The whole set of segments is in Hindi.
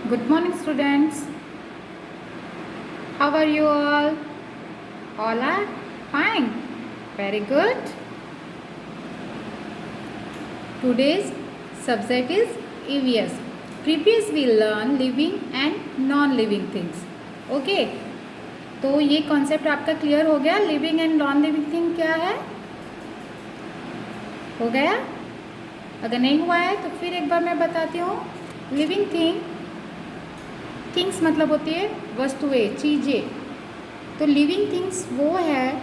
Good morning, students. How are you all? All are fine. Very good. Today's subject is EVS. Previous we learn living and non-living things. Okay. तो ये कॉन्सेप्ट आपका क्लियर हो गया. Living and non living thing क्या है? हो गया? अगर नहीं हुआ है तो फिर एक बार मैं बताती हूँ. लिविंग थिंग्स मतलब होती है वस्तुएं, चीज़ें. तो लिविंग थिंग्स वो है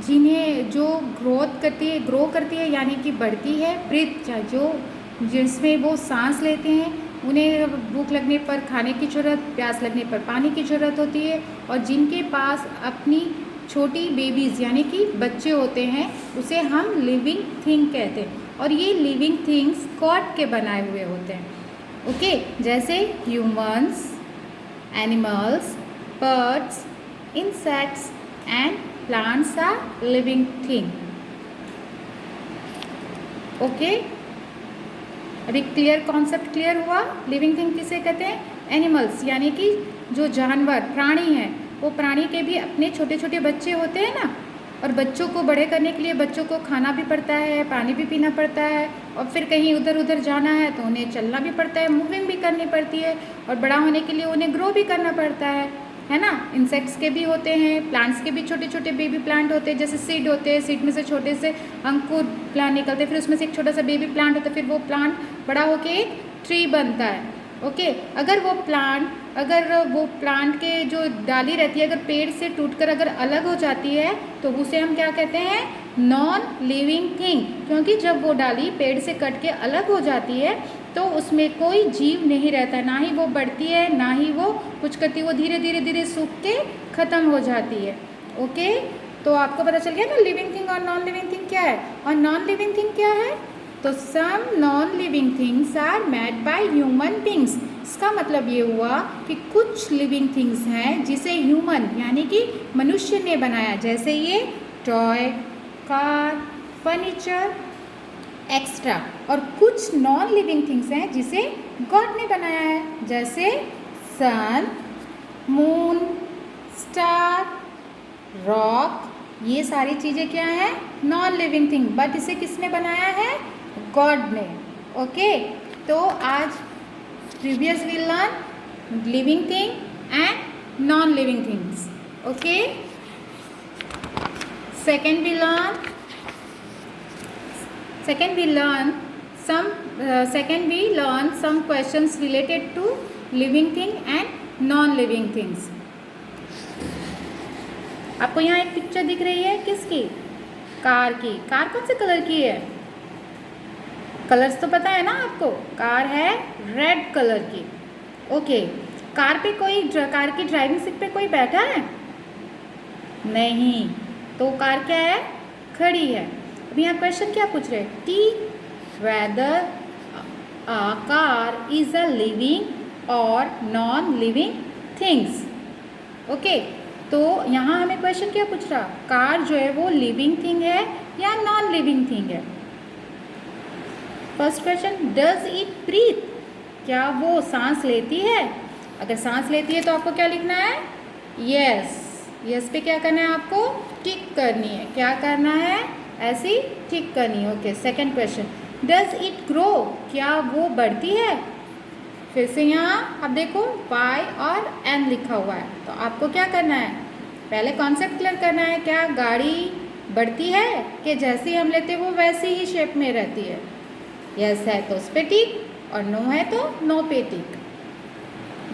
जिन्हें जो ग्रो करती है यानी कि बढ़ती है. ब्रीथ जो जिसमें वो सांस लेते हैं, उन्हें भूख लगने पर खाने की ज़रूरत, प्यास लगने पर पानी की ज़रूरत होती है. और जिनके पास अपनी छोटी बेबीज़ यानी कि बच्चे होते हैं, उसे हम लिविंग थिंग कहते हैं. और ये लिविंग थिंग्स गॉड के बनाए हुए होते हैं. ओके, जैसे humans, animals, birds, insects and plants are living thing. Okay, अभी क्लियर कॉन्सेप्ट क्लियर हुआ. लिविंग थिंग किसे कहते हैं? एनिमल्स यानी कि जो जानवर, प्राणी हैं, वो प्राणी के भी अपने छोटे छोटे बच्चे होते हैं ना. और बच्चों को बड़े करने के लिए बच्चों को खाना भी पड़ता है, पानी भी पीना पड़ता है, और फिर कहीं उधर उधर जाना है तो उन्हें चलना भी पड़ता है, मूविंग भी करनी पड़ती है. और बड़ा होने के लिए उन्हें ग्रो भी करना पड़ता है ना. इंसेक्ट्स के भी होते हैं, प्लांट्स के भी छोटे छोटे बेबी प्लांट होते हैं. जैसे सीड होते हैं, सीड में से छोटे से अंकुर प्लांट निकलते हैं, फिर उसमें से एक छोटा सा बेबी प्लांट होता है, फिर वो प्लांट बड़ा होकर एक ट्री बनता है. ओके, अगर वो प्लांट के जो डाली रहती है अगर पेड़ से टूटकर अगर अलग हो जाती है तो उसे हम क्या कहते हैं? Non living thing. क्योंकि जब वो डाली पेड़ से कट के अलग हो जाती है तो उसमें कोई जीव नहीं रहता है, ना ही वो बढ़ती है, ना ही वो कुछ करती है. वो धीरे धीरे धीरे सूख के ख़त्म हो जाती है. ओके, तो आपको पता चल गया ना लिविंग थिंग और नॉन लिविंग थिंग क्या है. और नॉन लिविंग थिंग क्या है? तो some non living things are made by human beings. इसका मतलब ये हुआ कि कुछ लिविंग थिंग्स हैं जिसे ह्यूमन यानी कि मनुष्य ने बनाया. जैसे ये टॉय, कार, फर्नीचर एक्स्ट्रा. और कुछ नॉन लिविंग थिंग्स हैं जिसे गॉड ने बनाया है. जैसे सन, मून, स्टार, रॉक. ये सारी चीज़ें क्या हैं? Non living thing. बट इसे किसने बनाया है? गॉड ने. ओके, तो आज previous we learn living thing and non living things. Okay, second we learn some questions related to living thing and non living things. आपको यहाँ एक पिक्चर दिख रही है किसकी? कार की. कार कौन से कलर की है? कलर्स तो पता है ना आपको. कार है रेड कलर की. ओके, कार की ड्राइविंग सीट पे कोई बैठा है? नहीं. तो कार क्या है? खड़ी है. अभी यहाँ क्वेश्चन क्या पूछ रहे हैं? T weather a car is a living और नॉन लिविंग थिंग्स. ओके, तो यहाँ हमें क्वेश्चन क्या पूछ रहा? कार जो है वो लिविंग थिंग है या नॉन लिविंग थिंग है? First question, does it breathe? क्या वो सांस लेती है? अगर सांस लेती है तो आपको क्या लिखना है? यस. यस पे क्या करना है? आपको टिक करनी है. क्या करना है? ऐसी टिक करनी है. Okay, second question, does it grow? क्या वो बढ़ती है? फिर से यहाँ आप देखो वाई और एन लिखा हुआ है. तो आपको क्या करना है? पहले कॉन्सेप्ट क्लियर करना है. क्या गाड़ी बढ़ती है कि जैसी हम लेते हैं वो वैसी ही शेप में रहती है? यस है तो उस पर टिक, और नो है तो नो पे टिक.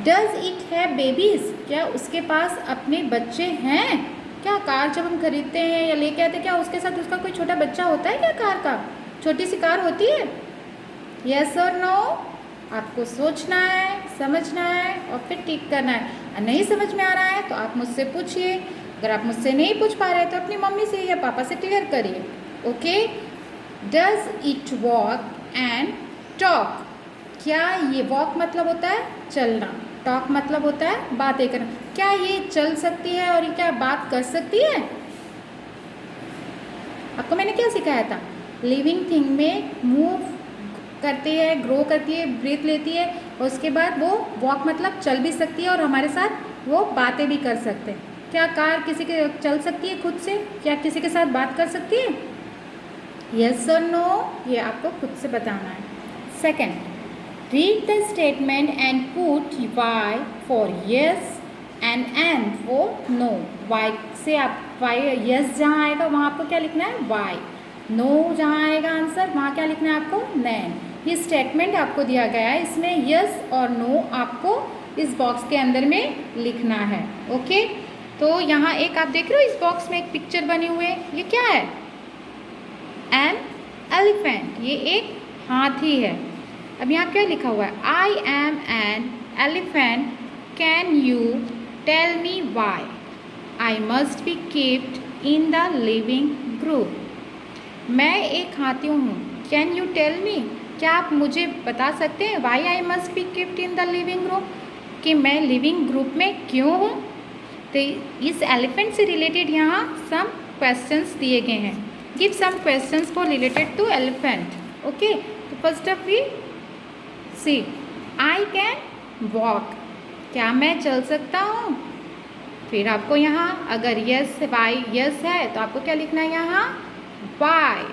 Does it have babies? क्या उसके पास अपने बच्चे हैं? क्या कार जब हम खरीदते हैं या लेके आते हैं, क्या उसके साथ उसका कोई छोटा बच्चा होता है? क्या कार का छोटी सी कार होती है? यस और नो. आपको सोचना है, समझना है और फिर टिक करना है. और नहीं समझ में आ रहा है तो आप मुझसे पूछिए. अगर आप मुझसे नहीं पूछ पा रहे तो अपनी मम्मी से या पापा से क्लियर करिए. Okay, does it walk and talk? क्या ये वॉक मतलब होता है चलना, टॉक मतलब होता है बातें करना. क्या ये चल सकती है और ये क्या बात कर सकती है? आपको मैंने क्या सिखाया था? लिविंग थिंग में मूव करती है, ग्रो करती है, ब्रीथ लेती है, और उसके बाद वो वॉक मतलब चल भी सकती है और हमारे साथ वो बातें भी कर सकते हैं। क्या कार किसी के चल सकती है खुद से? क्या किसी के साथ बात कर सकती है? यस और नो, ये आपको खुद से बताना है। Second, read the statement and put Y for yes and N for no. Y से आप वाई यस जहाँ आएगा वहाँ आपको क्या लिखना है? वाई। नो जहाँ आएगा आंसर वहाँ क्या लिखना है आपको? नैन। ये स्टेटमेंट आपको दिया गया है, इसमें यस और नो आपको इस बॉक्स के अंदर में लिखना है। ओके, तो यहाँ एक आप देख रहे हो इस बॉक्स में एक पिक्चर बनी हुई है, ये क्या है? एन एलिफेंट, ये एक हाथी है। अब यहाँ क्या लिखा हुआ है? I am an elephant, can you tell me why I must be kept in the living group. मैं एक हाथी हूँ, कैन यू टेल मी, क्या आप मुझे बता सकते हैं why I must be kept in the living group, कि मैं लिविंग ग्रुप में क्यों हूँ। तो इस एलिफेंट से रिलेटेड यहाँ सम क्वेश्चंस दिए गए हैं। Give some questions for related to elephant. Okay, तो first of we see, I can walk, क्या मैं चल सकता हूँ? फिर आपको यहाँ अगर यस वाई यस है तो आपको क्या लिखना है यहाँ? वाई।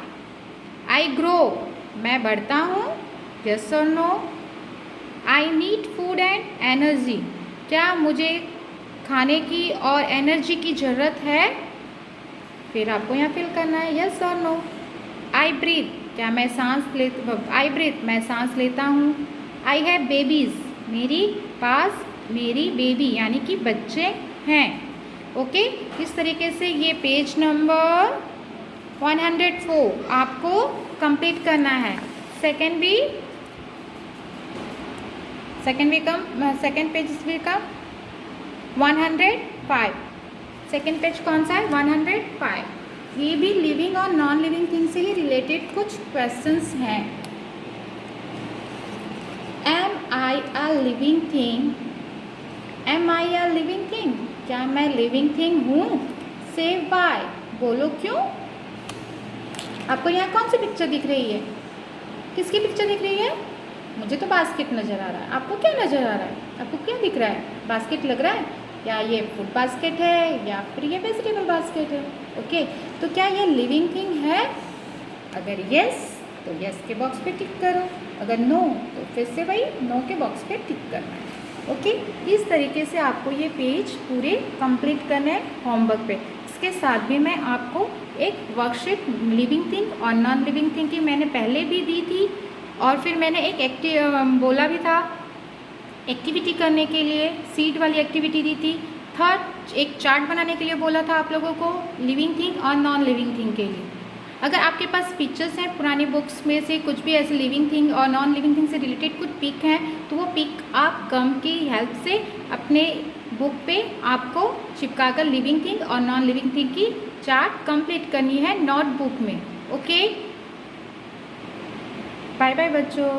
आई ग्रो, मैं बढ़ता हूँ, यस और no. I need food and energy, क्या मुझे खाने की और एनर्जी की ज़रूरत है? फिर आपको यहाँ फिल करना है यस और नो। आई ब्रीथ, क्या मैं सांस आई ब्रीथ, मैं सांस लेता हूँ। आई हैव बेबीज़, मेरी पास मेरी बेबी यानी कि बच्चे हैं। ओके, इस तरीके से ये पेज नंबर 104 आपको कंप्लीट करना है। सेकेंड पेज भी कम 105। सेकेंड पेज कौन सा है? 105। ये भी लिविंग और नॉन लिविंग थिंग से ही रिलेटेड कुछ क्वेश्चंस हैं। Am I a living thing, am I a living thing, क्या मैं लिविंग थिंग हूँ? सेव बाय, बोलो क्यों। आपको यहाँ कौन सी पिक्चर दिख रही है? किसकी पिक्चर दिख रही है? मुझे तो बास्केट नज़र आ रहा है। आपको क्या नज़र आ रहा है? आपको क्या दिख रहा है? बास्केट लग रहा है, या ये फूड बास्केट है या फिर ये वेजिटेबल बास्केट है? ओके, तो क्या ये लिविंग थिंग है? अगर यस तो यस के बॉक्स पे टिक करो, अगर नो तो फिर से वही नो के बॉक्स पे टिक करना है। ओके, इस तरीके से आपको ये पेज पूरे कंप्लीट करने हैं होमवर्क पे। इसके साथ भी मैं आपको एक वर्कशीट लिविंग थिंग और नॉन लिविंग थिंग की मैंने पहले भी दी थी, और फिर मैंने एक बोला भी था एक्टिविटी करने के लिए, सीट वाली एक्टिविटी दी थी। थर्ड, एक चार्ट बनाने के लिए बोला था आप लोगों को लिविंग थिंग और नॉन लिविंग थिंग के लिए। अगर आपके पास पिक्चर्स हैं पुरानी बुक्स में से, कुछ भी ऐसे लिविंग थिंग और नॉन लिविंग थिंग से रिलेटेड कुछ पिक हैं, तो वो पिक आप गम की हेल्प से अपने बुक पे आपको चिपकाकर लिविंग थिंग और नॉन लिविंग थिंग की चार्ट कंप्लीट करनी है नोटबुक में। ओके, बाय बाय बच्चों।